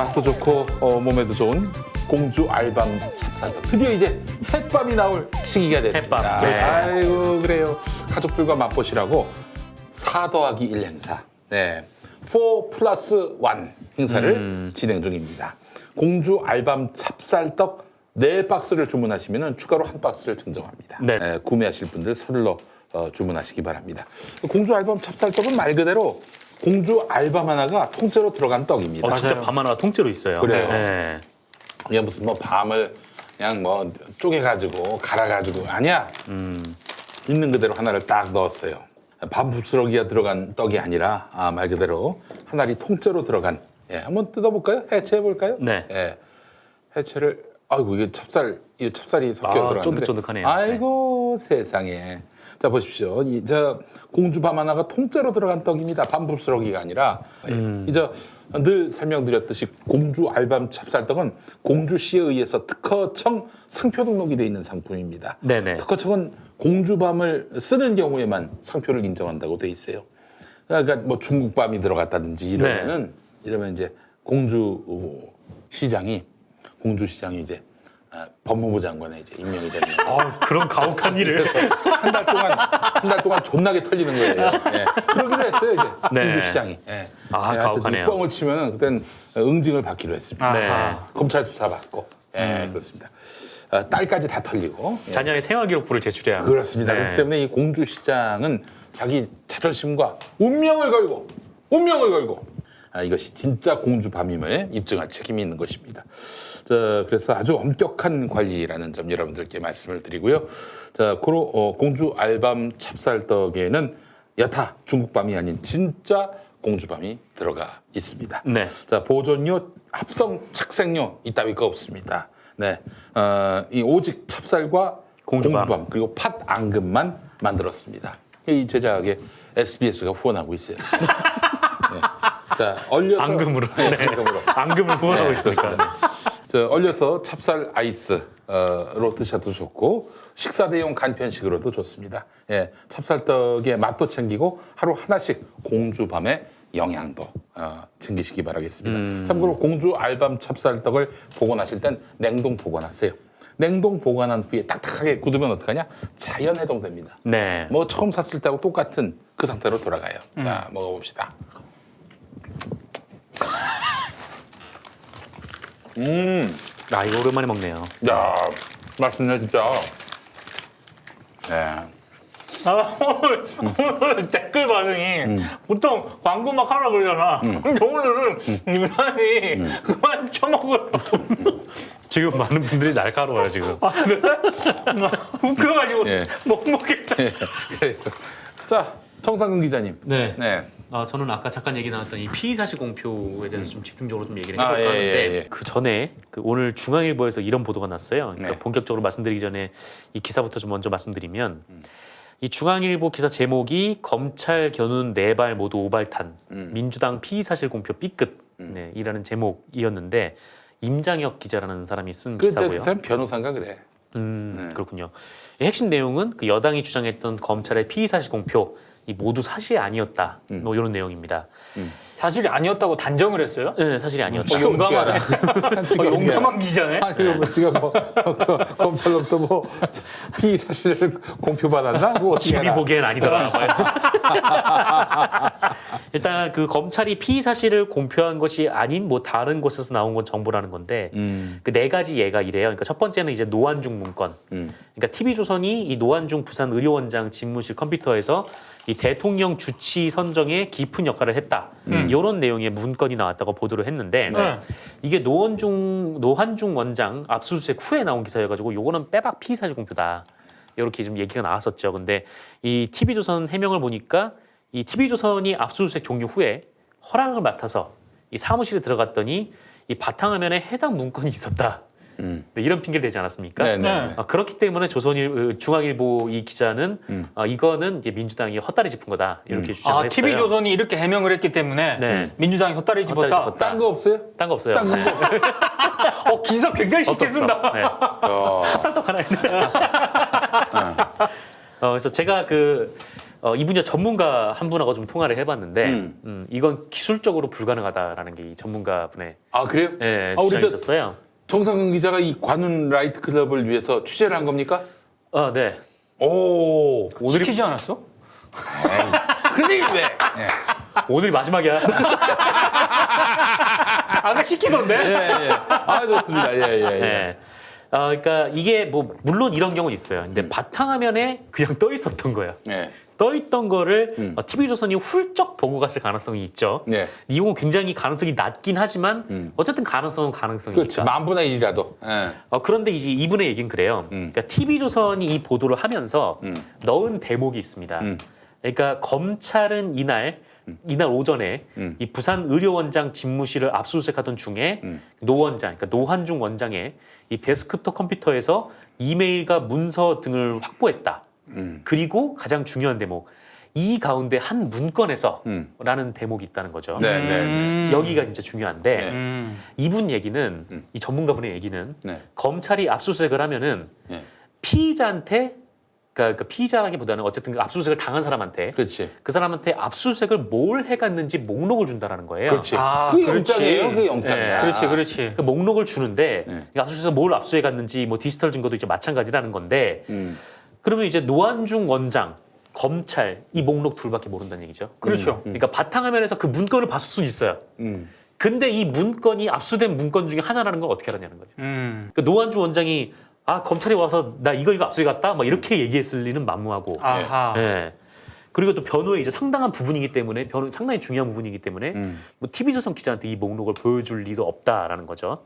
맛도 좋고 몸에도 좋은 공주 알밤 찹쌀떡. 드디어 이제 햇밤이 나올 시기가 됐습니다. 햇밤. 네. 아이고 그래요. 가족들과 맛보시라고 4더하기1 행사. 네. 4+1 행사를 진행 중입니다. 공주 알밤 찹쌀떡 4박스를 주문하시면 추가로 1박스를 증정합니다. 네. 구매하실 분들 서둘러 주문하시기 바랍니다. 공주 알밤 찹쌀떡은 말 그대로 공주 알밤 하나가 통째로 들어간 떡입니다. 진짜 맞아요. 밤 하나가 통째로 있어요. 그래요. 네. 이게 무슨 뭐 밤을 그냥 뭐 쪼개가지고 갈아가지고 아니야. 있는 그대로 하나를 딱 넣었어요. 반부스러기가 들어간 떡이 아니라 말 그대로 한 알이 통째로 들어간. 예, 한번 뜯어볼까요? 해체해 볼까요? 네. 예, 해체를. 아이고 이게 찹쌀이 섞여 들어갔는데. 쫀득쫀득하네요. 아이고 세상에. 자 보십시오. 저 공주 밤 하나가 통째로 들어간 떡입니다. 반부스러기가 아니라. 이제 늘 설명드렸듯이 공주 알밤 찹쌀떡은 공주시에 의해서 특허청 상표 등록이 돼 있는 상품입니다. 네네. 특허청은 공주밤을 쓰는 경우에만 상표를 인정한다고 돼 있어요. 그러니까 뭐 중국밤이 들어갔다든지 이러면 이제 공주시장이 이제 법무부 장관에 이제 임명이 되는 거예요. 그런 가혹한 일을. 그래서 한 달 동안 존나게 털리는 거예요. 예. 그러기로 했어요 이제 네. 공주시장이. 예. 하여튼 가혹하네요. 뻥을 치면 그땐 응징을 받기로 했습니다. 네. 검찰 수사 받고. 예, 그렇습니다. 딸까지 다 털리고. 예. 자녀의 생활 기록부를 제출해야 합니다. 그렇습니다. 네. 그렇기 때문에 이 공주시장은 자기 자존심과 운명을 걸고 이것이 진짜 공주밤임을 입증할 책임이 있는 것입니다. 그래서 아주 엄격한 관리라는 점 여러분들께 말씀을 드리고요. 공주 알밤 찹쌀떡에는 여타 중국밤이 아닌 진짜 공주밤이 들어가 있습니다. 네. 보존료, 합성 착색료 이따위 거 없습니다. 네, 이 오직 찹쌀과 공주밤 그리고 팥 앙금만 만들었습니다. 이 제작에 SBS가 후원하고 있어요. 네. 자, 얼려서 앙금으로. 네, 앙금으로. 앙금을 후원하고 네, 있으니까. 얼려서 찹쌀 아이스로 드셔도 좋고 식사 대용 간편식으로도 좋습니다. 예, 찹쌀떡의 맛도 챙기고 하루 하나씩 공주밤의 영양도 챙기시기 바라겠습니다. 참고로 공주 알밤 찹쌀떡을 보관하실 땐 냉동 보관하세요. 냉동 보관한 후에 딱딱하게 굳으면 어떡하냐? 자연 해동됩니다. 네. 뭐 처음 샀을 때하고 똑같은 그 상태로 돌아가요. 자, 먹어봅시다. 이거 오랜만에 먹네요. 야, 맛있네 진짜. 네. 오늘 댓글 반응이 보통 광고 막 하라 그러잖아. 근데 오늘은 유난히 그만 쳐먹으라. 지금 많은 분들이 날카로워요, 지금. 웃겨가지고 예. 못 먹겠다. 그래요. 자, 정상근 기자님. 네. 네. 저는 아까 잠깐 얘기 나왔던 이 피의사실 공표에 대해서 좀 집중적으로 좀 얘기를 해볼까 예, 하는데 예. 그 전에 오늘 중앙일보에서 이런 보도가 났어요. 그러니까 네. 본격적으로 말씀드리기 전에 이 기사부터 좀 먼저 말씀드리면 이 중앙일보 기사 제목이 검찰 겨눈 4발 모두 오발탄 민주당 피의사실 공표 B급 네, 이라는 제목이었는데 임장혁 기자라는 사람이 쓴 그 기사고요. 사람 변호사인가 그래. 그렇군요. 이 핵심 내용은 그 여당이 주장했던 검찰의 피의사실 공표 이 모두 사실이 아니었다. 뭐 이런 내용입니다. 사실이 아니었다고 단정을 했어요? 네, 사실이 아니었다. 용감하네. 용감한 기자네. 아니 뭐 지금 검찰로부터 뭐 피의 사실을 공표받았나? 뭐 어떻게 집이 하나? 보기엔 아니더라. 일단 그 검찰이 피의 사실을 공표한 것이 아닌 뭐 다른 곳에서 나온 건 정보라는 건데 그 4가지 예가 이래요. 그러니까 첫 번째는 이제 노환중 문건. 그러니까 TV조선이 이 노환중 부산 의료원장 집무실 컴퓨터에서 이 대통령 주치 선정에 깊은 역할을 했다. 이런 내용의 문건이 나왔다고 보도를 했는데 이게 노환중 원장 압수수색 후에 나온 기사여가지고 요거는 빼박 피의 사실 공표다. 이렇게 좀 얘기가 나왔었죠. 근데 이 TV조선 해명을 보니까 이 TV조선이 압수수색 종료 후에 허락을 맡아서 이 사무실에 들어갔더니 이 바탕화면에 해당 문건이 있었다. 네, 이런 핑계를 대지 않았습니까? 네네. 그렇기 때문에 중앙일보 이 기자는 이거는 이제 민주당이 헛다리 짚은 거다 이렇게 주장을 했어요. TV조선이 이렇게 해명을 했기 때문에 네. 민주당이 헛다리 헛다리 짚었다. 짚었다. 딴 거 없어요? 딴 거 없어요. 딴 거. 기사 굉장히 쉽게 없었어. 쓴다. 네. 야. 찹쌀떡 하나 있는데. 그래서 제가 이분야 전문가 한 분하고 좀 통화를 해봤는데 이건 기술적으로 불가능하다라는 게 이 전문가분의 아 그래요? 예, 우리 저 주장이셨어요. 정상근 기자가 이 관훈 라이트 클럽을 위해서 취재를 한 겁니까? 네. 오, 시키지 않았어? 그런 얘기 왜? 오늘이 마지막이야. 아까 시키던데? 예. 아 좋습니다. 예. 네. 그러니까 이게 뭐 물론 이런 경우는 있어요. 근데 바탕화면에 그냥 떠 있었던 거예요. 예. 떠 있던 거를 TV조선이 훌쩍 보고 갔을 가능성이 있죠. 예. 이 경우 굉장히 가능성이 낮긴 하지만 어쨌든 가능성은 가능성이니까. 그렇지. 10,000분의 1이라도. 예. 그런데 이제 이분의 얘기는 그래요. 그러니까 TV조선이 이 보도를 하면서 넣은 대목이 있습니다. 그러니까 검찰은 이날 오전에 이 부산 의료원장 집무실을 압수수색하던 중에 노 원장, 그러니까 노환중 원장의 이 데스크톱 컴퓨터에서 이메일과 문서 등을 확보했다. 그리고 가장 중요한 대목, 이 가운데 한 문건에서라는 대목이 있다는 거죠. 네. 여기가 진짜 중요한데 음. 이분 얘기는 이 전문가분의 얘기는 네. 검찰이 압수수색을 하면은 네. 피의자한테 그러니까 피의자라기보다는 어쨌든 그 압수수색을 당한 사람한테 그렇지. 그 사람한테 압수수색을 뭘 해갔는지 목록을 준다라는 거예요. 그렇지. 아, 그게 그렇지. 영장이에요. 그게 영장이야. 네. 그렇지. 그 목록을 주는데 네. 이 압수수색 뭘 압수해갔는지 뭐 디지털 증거도 이제 마찬가지라는 건데 음. 그러면 이제 노환중 원장, 검찰 이 목록 둘밖에 모른다는 얘기죠. 그렇죠. 그러니까 바탕화면에서 그 문건을 봤을 수는 있어요. 근데 이 문건이 압수된 문건 중에 하나라는 걸 어떻게 알았냐는 거죠. 그러니까 노환중 원장이 검찰이 와서 나 이거 압수해갔다 막 이렇게 얘기했을 리는 만무하고. 아하. 예. 그리고 또 변호의 이제 상당한 부분이기 때문에 상당히 중요한 부분이기 때문에 뭐 TV조선 기자한테 이 목록을 보여줄 리도 없다라는 거죠.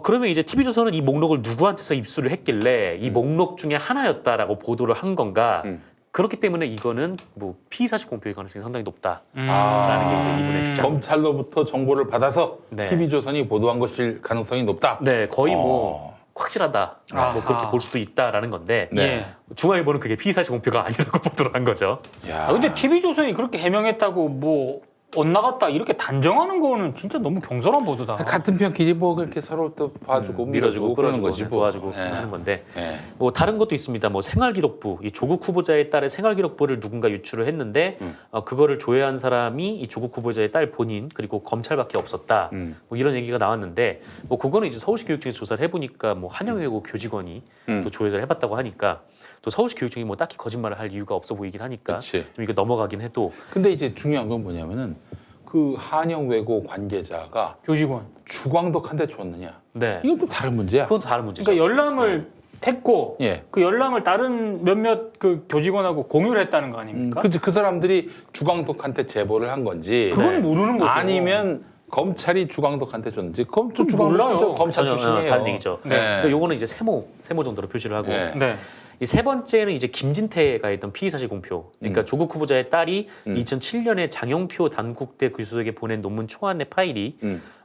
그러면 이제 TV조선은 이 목록을 누구한테서 입수를 했길래 이 목록 중에 하나였다라고 보도를 한 건가? 그렇기 때문에 이거는 뭐 피의사실 공표의 가능성이 상당히 높다라는 게 이제 이분의 주장. 검찰로부터 정보를 받아서 네. TV조선이 보도한 것일 가능성이 높다. 네, 거의 뭐 확실하다. 뭐 그렇게 아하. 볼 수도 있다라는 건데 네. 중앙일보는 그게 피의사실 공표가 아니라고 보도를 한 거죠. 야. 근데 TV조선이 그렇게 해명했다고 뭐 엇나갔다 이렇게 단정하는 거는 진짜 너무 경솔한 보도다. 같은 편끼리 뭐 그렇게 서로 또 봐주고 밀어주고 그러는 끌어주고 거지 뭐. 도와주고 예. 하는 건데 예. 뭐 다른 것도 있습니다. 뭐 생활기록부, 이 조국 후보자의 딸의 생활기록부를 누군가 유출을 했는데 그거를 조회한 사람이 이 조국 후보자의 딸 본인 그리고 검찰밖에 없었다. 뭐 이런 얘기가 나왔는데 뭐 그거는 이제 서울시 교육청에서 조사를 해보니까 뭐 한영외고 교직원이 또 조회를 해봤다고 하니까 또 서울시 교육청이 뭐 딱히 거짓말을 할 이유가 없어 보이긴 하니까 그치. 좀 이거 넘어가긴 해도 근데 이제 중요한 건 뭐냐면은 그 한영 외고 관계자가 교직원. 주광덕한테 줬느냐. 네 이건 또 다른 문제야. 그건 다른 문제죠. 그러니까 열람을 했고 예. 그 열람을 다른 몇몇 그 교직원하고 공유를 했다는 거 아닙니까? 그 사람들이 주광덕한테 제보를 한 건지 그건 모르는 거죠. 아니면 검찰이 주광덕한테 줬는지 그럼 또 그건 몰라요. 주광덕 검찰 전혀, 출신이에요. 다른 얘기죠. 네. 그러니까 요거는 이제 세모 정도로 표시를 하고 네. 네. 이 세 번째는 이제 김진태가 했던 피의사실 공표. 그러니까 조국 후보자의 딸이 2007년에 장영표 단국대 교수에게 보낸 논문 초안의 파일이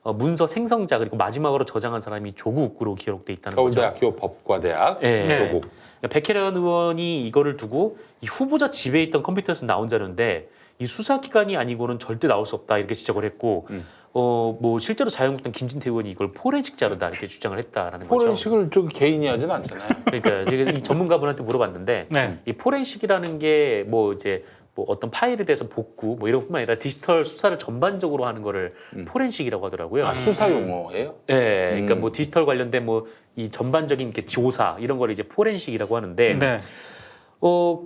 문서 생성자 그리고 마지막으로 저장한 사람이 조국으로 기록돼 있다는 거죠. 서울대학교 법과대학 네. 조국. 그러니까 백혜련 의원이 이거를 두고 이 후보자 집에 있던 컴퓨터에서 나온 자료인데 이 수사기관이 아니고는 절대 나올 수 없다 이렇게 지적을 했고 뭐 실제로 자유한국당 김진태 의원이 이걸 포렌식 자료다 이렇게 주장을 했다라는 거죠. 포렌식을 저기 개인이 하진 않잖아요. 그러니까 제가 이 전문가분한테 물어봤는데 네. 이 포렌식이라는 게 뭐 이제 뭐 어떤 파일에 대해서 복구 뭐 이런 뿐만 아니라 디지털 수사를 전반적으로 하는 거를 포렌식이라고 하더라고요. 수사 용어예요? 네, 그러니까 뭐 디지털 관련된 뭐 이 전반적인 이렇게 조사 이런 거를 이제 포렌식이라고 하는데 네.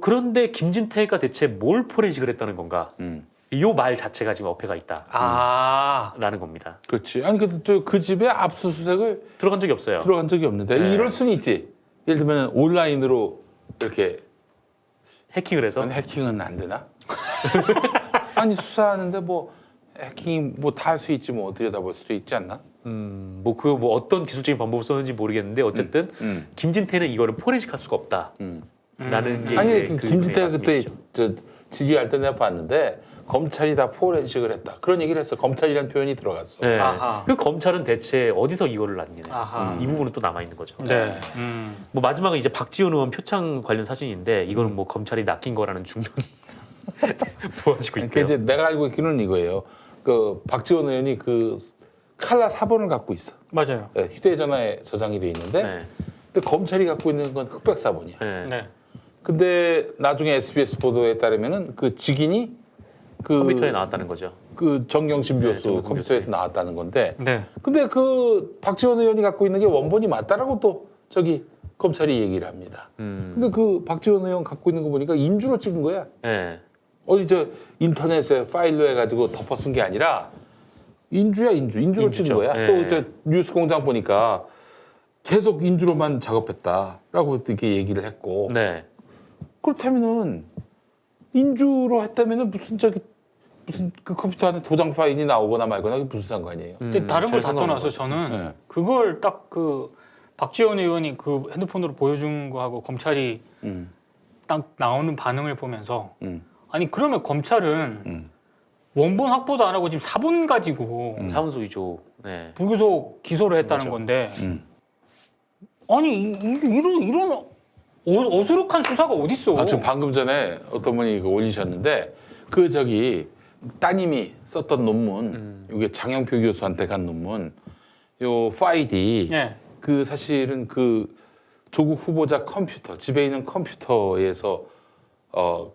그런데 김진태가 대체 뭘 포렌식을 했다는 건가? 이 말 자체가 지금 어폐가 있다라는 겁니다. 그렇지. 아니 근데 그 집에 압수수색을 들어간 적이 없어요. 들어간 적이 없는데 네. 이럴 수는 있지. 예를 들면 온라인으로 이렇게 해킹을 해서 해킹은 안 되나? 아니 수사하는데 뭐 해킹이 뭐 다 할 수 있지 뭐 들여다볼 수도 있지 않나? 뭐 어떤 기술적인 방법을 썼는지 모르겠는데 어쨌든 김진태는 이거를 포렌식할 수가 없다라는 게 아니 이제 그 그 김진태가 분의 그때 말씀이시죠. 저 질의할 때 내가 봤는데 검찰이 다 포렌식을 했다. 그런 얘기를 했어. 검찰이라는 표현이 들어갔어. 네. 아하. 그 검찰은 대체 어디서 이거를 남기냐? 아하. 이 부분은 또 남아 있는 거죠. 네. 뭐 마지막은 이제 박지원 의원 표창 관련 사진인데 이거는 뭐 검찰이 낚인 거라는 중론이 보여지고 그러니까 있고요. 이제 내가 알고 있기는 이거예요. 그 박지원 의원이 그 칼라 4번을 갖고 있어. 맞아요. 네, 휴대전화에 저장이 돼 있는데 네. 근데 검찰이 갖고 있는 건 흑백 4번이야. 네. 네. 근데 나중에 SBS 보도에 따르면은 그 직인이 그 컴퓨터에 나왔다는 거죠. 그 정경심 교수 정경심 컴퓨터에서 나왔다는 건데. 네. 근데 그 박지원 의원이 갖고 있는 게 원본이 맞다라고 또 저기 검찰이 얘기를 합니다. 근데 그 박지원 의원 갖고 있는 거 보니까 인주로 찍은 거야. 네. 어디 저 인터넷에 파일로 해가지고 덮어 쓴 게 아니라 인주로 인주죠. 찍은 거야. 예. 또 저 뉴스공장 보니까 계속 인주로만 작업했다라고 이렇게 얘기를 했고. 네. 그렇다면은 인주로 했다면은 무슨 그 컴퓨터 안에 도장 파일이 나오거나 말거나 그게 무슨 상관이에요? 근데 다른 걸 다 상관없는 떠나서 거죠. 저는 네. 그걸 딱 그 박지원 의원이 그 핸드폰으로 보여준 거하고 검찰이 음, 딱 나오는 반응을 보면서 음, 아니 그러면 검찰은 음. 원본 확보도 안 하고 지금 사본 가지고 사문서 위조. 네. 불구속 기소를 했다는 그렇죠. 건데 음. 아니 이런 어수룩한 수사가 어딨어? 아, 지금 방금 전에 어떤 분이 이거 올리셨는데 그 저기 따님이 썼던 논문, 이게 장영표 교수한테 간 논문, 요 파일이 예. 그 사실은 그 조국 후보자 컴퓨터, 집에 있는 컴퓨터에서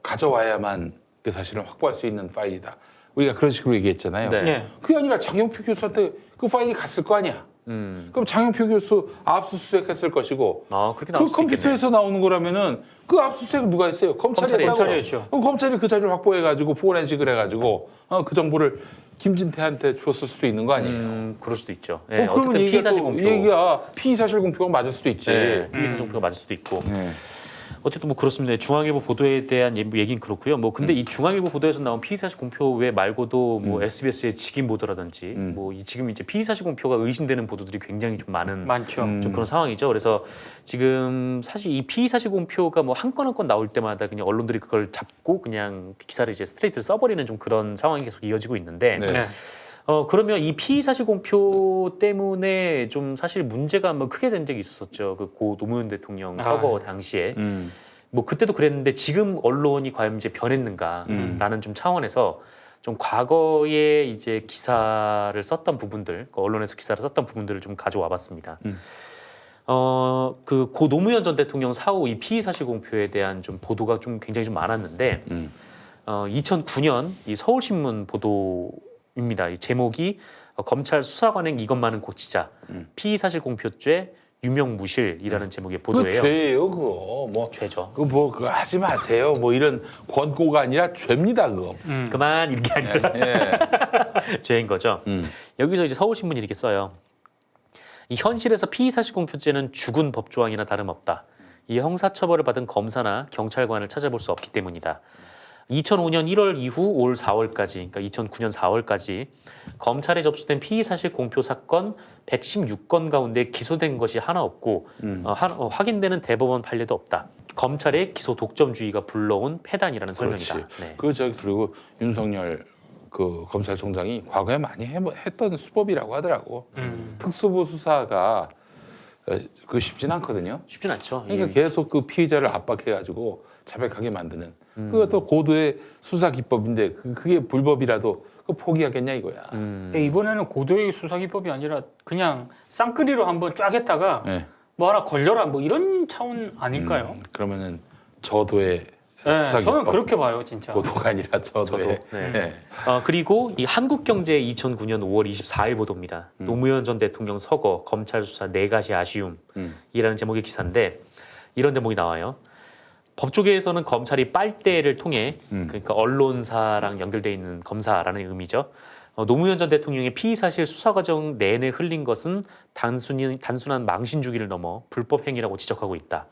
가져와야만 그 사실은 확보할 수 있는 파일이다. 우리가 그런 식으로 얘기했잖아요. 네. 예. 그게 아니라 장영표 교수한테 그 파일이 갔을 거 아니야. 그럼 장영표 교수 압수수색했을 것이고 아, 그렇게 나올 그 수도 있겠네. 컴퓨터에서 나오는 거라면은 그 압수수색 누가 했어요? 검찰이 검찰이 했다고. 검찰이 했죠. 그럼 검찰이 그 자료를 확보해가지고 포렌식을 해가지고 그 정보를 김진태한테 줬을 수도 있는 거 아니에요? 그럴 수도 있죠. 네, 그러면 어쨌든 얘기가 피의사실 또 공표. 얘기가 피의사실 공표가 맞을 수도 있지. 네, 피의사실 공표가 맞을 수도 있고. 네. 어쨌든 뭐 그렇습니다. 중앙일보 보도에 대한 얘기는 그렇고요. 뭐 근데 이 중앙일보 보도에서 나온 피의사실 공표 외 말고도 뭐 SBS의 직인 보도라든지 뭐 지금 이제 피의사실 공표가 의심되는 보도들이 굉장히 좀 많죠. 좀 그런 상황이죠. 그래서 지금 사실 이 피의사실 공표가 뭐 한 건 한 건 나올 때마다 그냥 언론들이 그걸 잡고 그냥 기사를 이제 스트레이트로 써버리는 좀 그런 상황이 계속 이어지고 있는데. 네. 네. 그러면 이 피의사실 공표 때문에 좀 사실 문제가 한번 크게 된 적이 있었죠. 그 고 노무현 대통령 서거 당시에. 뭐 그때도 그랬는데 지금 언론이 과연 이제 변했는가라는 좀 차원에서 좀 과거에 이제 기사를 썼던 부분들, 그 언론에서 기사를 썼던 부분들을 좀 가져와 봤습니다. 그 고 노무현 전 대통령 사후 이 피의사실 공표에 대한 좀 보도가 좀 굉장히 좀 많았는데 2009년 이 서울신문 보도입니다. 이 제목이 검찰 수사관행 이것만은 고치자 피의사실 공표죄 유명무실이라는 제목의 그거 보도예요. 죄예요, 그거. 뭐 죄죠. 그거 하지 마세요. 뭐 이런 권고가 아니라 죄입니다, 그거. 그만 이렇게 아니라 예. 죄인 거죠. 여기서 이제 서울신문이 이렇게 써요. 이 현실에서 피의사실 공표죄는 죽은 법조항이나 다름없다. 이 형사처벌을 받은 검사나 경찰관을 찾아볼 수 없기 때문이다. 2005년 1월 이후 올 4월까지, 그러니까 2009년 4월까지 검찰에 접수된 피의사실 공표 사건 116건 가운데 기소된 것이 하나 없고 확인되는 대법원 판례도 없다. 검찰의 기소 독점주의가 불러온 패단이라는 설명이다. 네. 그리고 윤석열 그 검찰총장이 과거에 많이 했던 수법이라고 하더라고. 특수부 수사가 그 쉽진 않거든요. 쉽진 않죠. 그러니까 계속 그 피의자를 압박해가지고 자백하게 만드는. 그것도 고도의 수사 기법인데 그게 불법이라도 그거 포기하겠냐 이거야. 근데 이번에는 고도의 수사 기법이 아니라 그냥 쌍끌이로 한번 쫙 했다가 네. 뭐 하나 걸려라 뭐 이런 차원 아닐까요? 그러면은 저도의 네, 수사 저는 기법. 그렇게 봐요, 진짜. 고도가 아니라 저도의. 네. 네. 그리고 이 한국경제 2009년 5월 24일 보도입니다. 노무현 전 대통령 서거 검찰 수사 네 가지 아쉬움이라는 제목의 기사인데 이런 제목이 나와요. 법조계에서는 검찰이 빨대를 통해 그러니까 언론사랑 연결돼 있는 검사라는 의미죠. 노무현 전 대통령의 피의사실 수사 과정 내내 흘린 것은 단순한 망신주기를 넘어 불법 행위라고 지적하고 있다.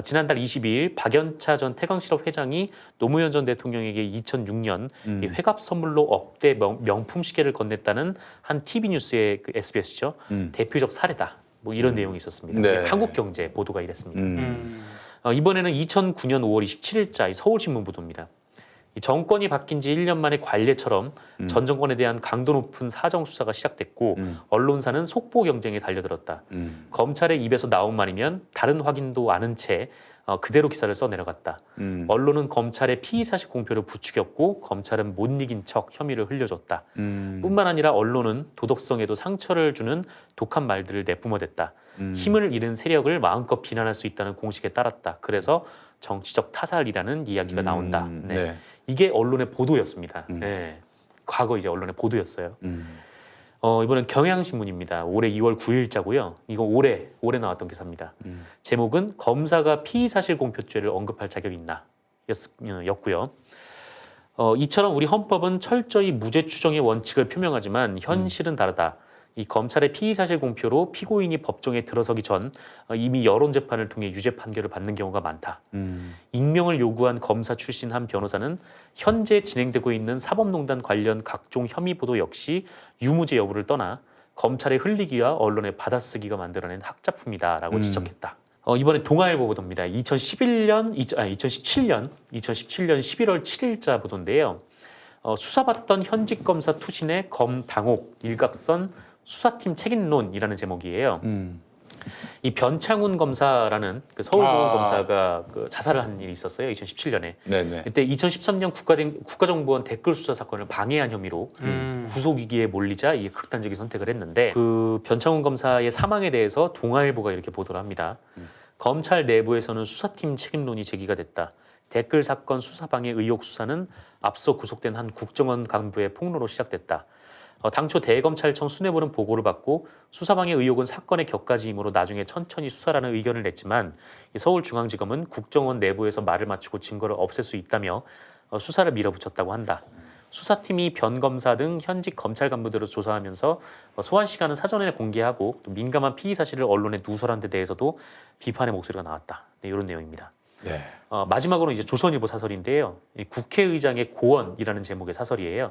지난달 22일 박연차 전 태광실업 회장이 노무현 전 대통령에게 2006년 이 회갑 선물로 억대 명품 시계를 건넸다는 한 TV 뉴스의 그 SBS죠. 대표적 사례다. 뭐 이런 내용이 있었습니다. 네. 한국경제 보도가 이랬습니다. 이번에는 2009년 5월 27일자 이 서울신문 보도입니다. 이 정권이 바뀐 지 1년 만에 관례처럼 전 정권에 대한 강도 높은 사정 수사가 시작됐고 언론사는 속보 경쟁에 달려들었다. 검찰의 입에서 나온 말이면 다른 확인도 않은 채 그대로 기사를 써내려갔다. 언론은 검찰의 피의사실 공표를 부추겼고 검찰은 못 이긴 척 혐의를 흘려줬다. 뿐만 아니라 언론은 도덕성에도 상처를 주는 독한 말들을 내뿜어댔다. 힘을 잃은 세력을 마음껏 비난할 수 있다는 공식에 따랐다. 그래서 정치적 타살이라는 이야기가 나온다. 네. 네. 이게 언론의 보도였습니다. 네. 과거 이제 언론의 보도였어요. 이번엔 경향신문입니다. 올해 2월 9일자고요. 이거 올해 나왔던 기사입니다. 제목은 검사가 피의 사실 공표죄를 언급할 자격이 있나 였고요. 이처럼 우리 헌법은 철저히 무죄 추정의 원칙을 표명하지만 현실은 다르다. 이 검찰의 피의 사실 공표로 피고인이 법정에 들어서기 전 이미 여론 재판을 통해 유죄 판결을 받는 경우가 많다. 익명을 요구한 검사 출신 한 변호사는 현재 진행되고 있는 사법농단 관련 각종 혐의 보도 역시 유무죄 여부를 떠나 검찰의 흘리기와 언론의 받아쓰기가 만들어낸 학작품이다라고 지적했다. 이번에 동아일보 보도입니다. 2017년 11월 7일자 보도인데요. 수사받던 현직 검사 투신의 검당옥 일각선 수사팀 책임론이라는 제목이에요. 이 변창훈 검사라는 그 서울고검사가 그 자살을 한 일이 있었어요. 2017년에. 네네. 그때 2013년 국가정보원 댓글 수사 사건을 방해한 혐의로 구속 위기에 몰리자 이게 극단적인 선택을 했는데 그 변창훈 검사의 사망에 대해서 동아일보가 이렇게 보도를 합니다. 검찰 내부에서는 수사팀 책임론이 제기가 됐다. 댓글 사건 수사방해 의혹 수사는 앞서 구속된 한 국정원 간부의 폭로로 시작됐다. 당초 대검찰청 수뇌부는 보고를 받고 수사방해 의혹은 사건의 격가지이므로 나중에 천천히 수사라는 의견을 냈지만 서울중앙지검은 국정원 내부에서 말을 맞추고 증거를 없앨 수 있다며 수사를 밀어붙였다고 한다. 수사팀이 변 검사 등 현직 검찰 간부들을 조사하면서 소환 시간은 사전에 공개하고 또 민감한 피의 사실을 언론에 누설한 데 대해서도 비판의 목소리가 나왔다. 네, 이런 내용입니다. 네. 마지막으로 이제 조선일보 사설인데요. 이 국회의장의 고언이라는 제목의 사설이에요.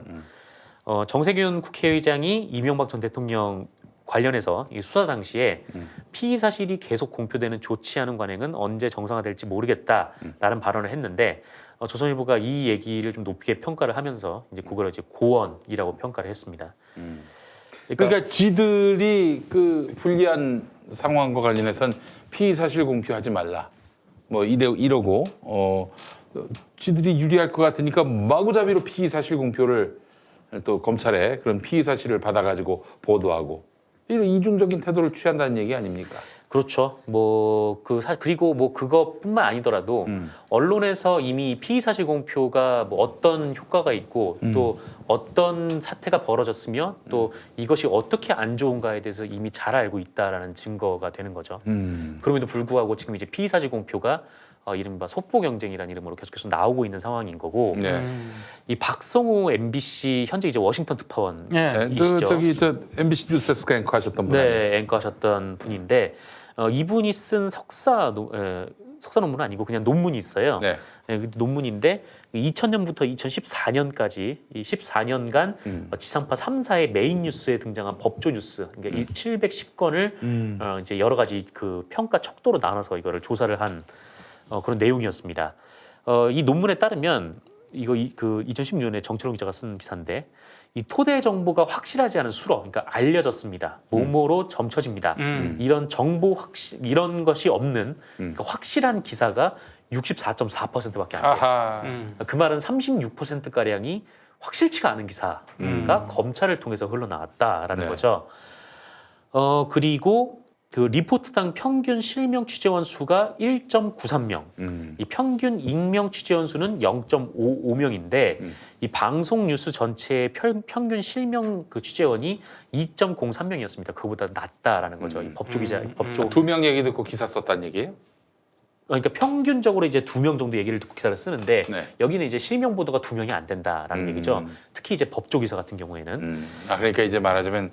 정세균 국회의장이 이명박 전 대통령 관련해서 이 수사 당시에 피의 사실이 계속 공표되는 좋지 않은 관행은 언제 정상화될지 모르겠다라는 발언을 했는데 조선일보가 이 얘기를 좀 높게 평가를 하면서 이제 그걸 이제 고언이라고 평가를 했습니다. 그러니까 지들이 그 불리한 상황과 관련해서는 피의 사실 공표하지 말라. 뭐 이러고 지들이 유리할 것 같으니까 마구잡이로 피의 사실 공표를 또 검찰에 그런 피의 사실을 받아가지고 보도하고 이런 이중적인 태도를 취한다는 얘기 아닙니까? 그렇죠. 그리고 뭐 그것뿐만 아니더라도 언론에서 이미 피의 사실 공표가 뭐 어떤 효과가 있고 또 어떤 사태가 벌어졌으며 또 이것이 어떻게 안 좋은가에 대해서 이미 잘 알고 있다라는 증거가 되는 거죠. 그럼에도 불구하고 지금 이제 피의 사실 공표가 이른바 속보 경쟁이라는 이름으로 계속해서 나오고 있는 상황인 거고 네. 이 박성호 MBC 현재 이제 워싱턴 특파원 네. 이시죠. MBC 뉴스에서 앵커 하셨던 분. 네, 앵커 하셨던 분인데 이분이 쓴 석사 논문은 아니고 그냥 논문이 있어요. 네. 그 논문인데 2000년부터 2014년까지 이 14년간 지상파 3사의 메인 뉴스에 등장한 법조 뉴스, 그러니까 이 710건을 이제 여러 가지 그 평가 척도로 나눠서 이거를 조사를 한 그런 내용이었습니다. 이 논문에 따르면 그 2016년에 정철웅 기자가 쓴 기사인데 이 토대 정보가 확실하지 않은 수로, 그러니까 알려졌습니다. 뭐뭐로 점쳐집니다. 이런 정보 이런 것이 없는 그러니까 확실한 기사가 64.4%밖에 안 돼요. 아하. 그 말은 36% 가량이 확실치가 않은 기사가 검찰을 통해서 흘러나왔다라는 네. 거죠. 그리고 그 리포트당 평균 실명 취재원 수가 1.93명, 이 평균 익명 취재원 수는 0.55명인데 이 방송 뉴스 전체의 평균 실명 그 취재원이 2.03명이었습니다. 그보다 낮다라는 거죠. 이 법조 기자, 법조. 2명 얘기 듣고 기사 썼다는 얘기예요? 그러니까 평균적으로 이제 2명 정도 얘기를 듣고 기사를 쓰는데 네. 여기는 이제 실명 보도가 2명이 안 된다라는 얘기죠. 특히 이제 법조 기사 같은 경우에는. 그러니까 이제 말하자면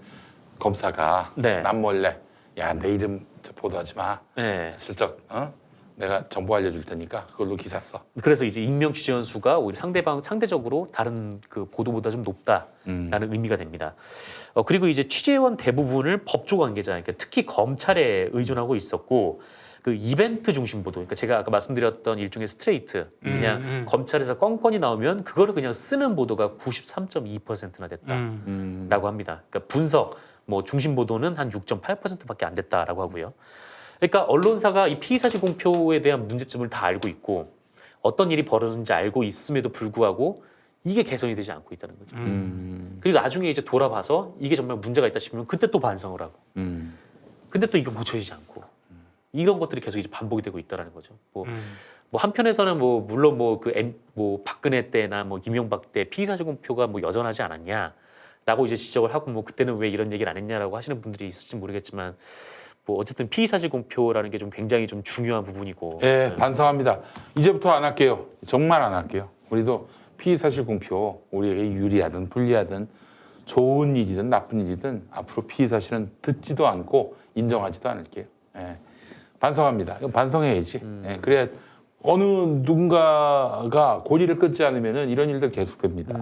검사가 네. 남몰래 야, 내 이름 보도하지 마. 네. 슬쩍 내가 정보 알려줄 테니까 그걸로 기사 써. 그래서 이제 익명 취재원 수가 오히려 상대적으로 다른 그 보도보다 좀 높다라는 의미가 됩니다. 그리고 이제 취재원 대부분을 법조 관계자, 그러니까 특히 검찰에 의존하고 있었고 그 이벤트 중심 보도, 그러니까 제가 아까 말씀드렸던 일종의 스트레이트, 그냥 검찰에서 건건이 나오면 그거를 그냥 쓰는 보도가 93.2%나 됐다라고 합니다. 그러니까 분석, 뭐 중심 보도는 한 6.8%밖에 안 됐다라고 하고요. 그러니까 언론사가 이 피의 사실 공표에 대한 문제점을 다 알고 있고 어떤 일이 벌어졌는지 알고 있음에도 불구하고 이게 개선이 되지 않고 있다는 거죠. 그리고 나중에 이제 돌아봐서 이게 정말 문제가 있다 싶으면 그때 또 반성을 하고, 근데 또 이게 고쳐지지 않고 이런 것들이 계속 이제 반복이 되고 있다는 거죠. 뭐 한편에서는 뭐 물론 뭐 뭐 박근혜 때나 뭐 이명박 때 피의 사실 공표가 뭐 여전하지 않았냐라고 이제 지적을 하고 뭐 그때는 왜 이런 얘기를 안 했냐라고 하시는 분들이 있을지 모르겠지만 뭐 어쨌든 피의 사실 공표라는 게 좀 굉장히 좀 중요한 부분이고. 예, 반성합니다. 이제부터 안 할게요. 정말 안 할게요. 우리도 피의 사실 공표 우리에게 유리하든 불리하든 좋은 일이든 나쁜 일이든 앞으로 피의 사실은 듣지도 않고 인정하지도 않을게요. 예, 반성합니다. 이건 반성해야지. 예, 그래야 어느 누군가가 고리를 끊지 않으면은 이런 일들 계속됩니다.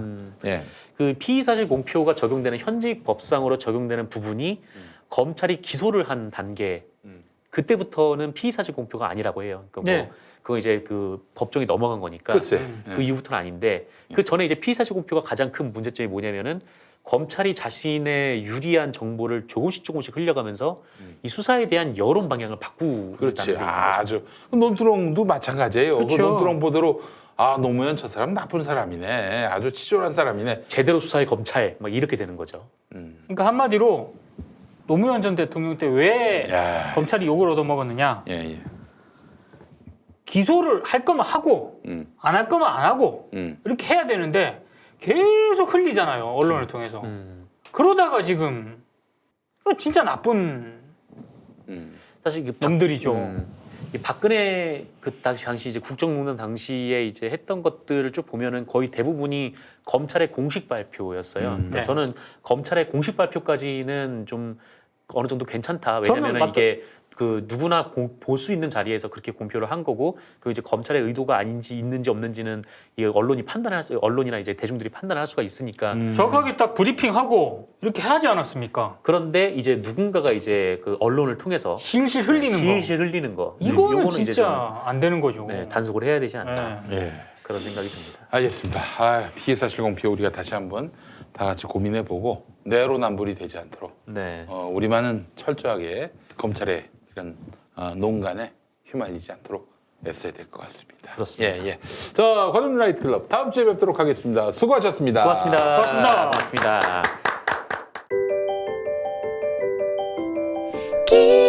예. 그 피의 사실 공표가 적용되는 현직 법상으로 적용되는 부분이 검찰이 기소를 한 단계 그때부터는 피의 사실 공표가 아니라고 해요. 그러니까 네. 뭐 그거 이제 그 법정이 넘어간 거니까 글쎄. 그 이후부터는 아닌데 그 전에 이제 피의 사실 공표가 가장 큰 문제점이 뭐냐면은 검찰이 자신의 유리한 정보를 조금씩 흘려가면서 이 수사에 대한 여론 방향을 바꾸고 그렇지. 있다는 거죠. 아주 논두렁도 마찬가지예요. 그 그렇죠. 논두렁 보도로 아 노무현 저 사람 나쁜 사람이네. 아주 치졸한 사람이네. 제대로 수사의 검찰 막 이렇게 되는 거죠. 그러니까 한마디로 노무현 전 대통령 때 왜 야. 검찰이 욕을 얻어먹었느냐? 예, 예. 기소를 할 거면 하고 안 할 거면 안 하고 이렇게 해야 되는데 계속 흘리잖아요. 언론을 통해서. 그러다가 지금 이거 진짜 나쁜 사실 그 놈들이죠. 이 박근혜 그 당시 이제 국정농단 당시에 이제 했던 것들을 쭉 보면은 거의 대부분이 검찰의 공식 발표였어요. 그러니까 네. 저는 검찰의 공식 발표까지는 좀 어느 정도 괜찮다. 저는 왜냐면은 이게 그 누구나 볼 수 있는 자리에서 그렇게 공표를 한 거고 그 이제 검찰의 의도가 아닌지 있는지 없는지는 이 언론이나 이제 대중들이 판단할 수가 있으니까 정확하게 딱 브리핑하고 이렇게 하지 않았습니까? 그런데 이제 누군가가 이제 그 언론을 통해서 실실 흘리는 거. 실실 흘리는 거 이거는 요거는 이제 진짜 안 되는 거죠. 좀, 네, 단속을 해야 되지 않나 네. 예. 그런 생각이 듭니다. 알겠습니다. 아, 피의 사실 공표 우리가 다시 한번 다 같이 고민해보고 내로남불이 되지 않도록 네. 우리만은 철저하게 검찰의 이런 농간에 휘말리지 않도록 애써야 될 것 같습니다. 그렇습니다. 예, 예. 자, 관훈 라이트 클럽 다음 주에 뵙도록 하겠습니다. 수고하셨습니다. 고맙습니다. 고맙습니다. 고맙습니다. 길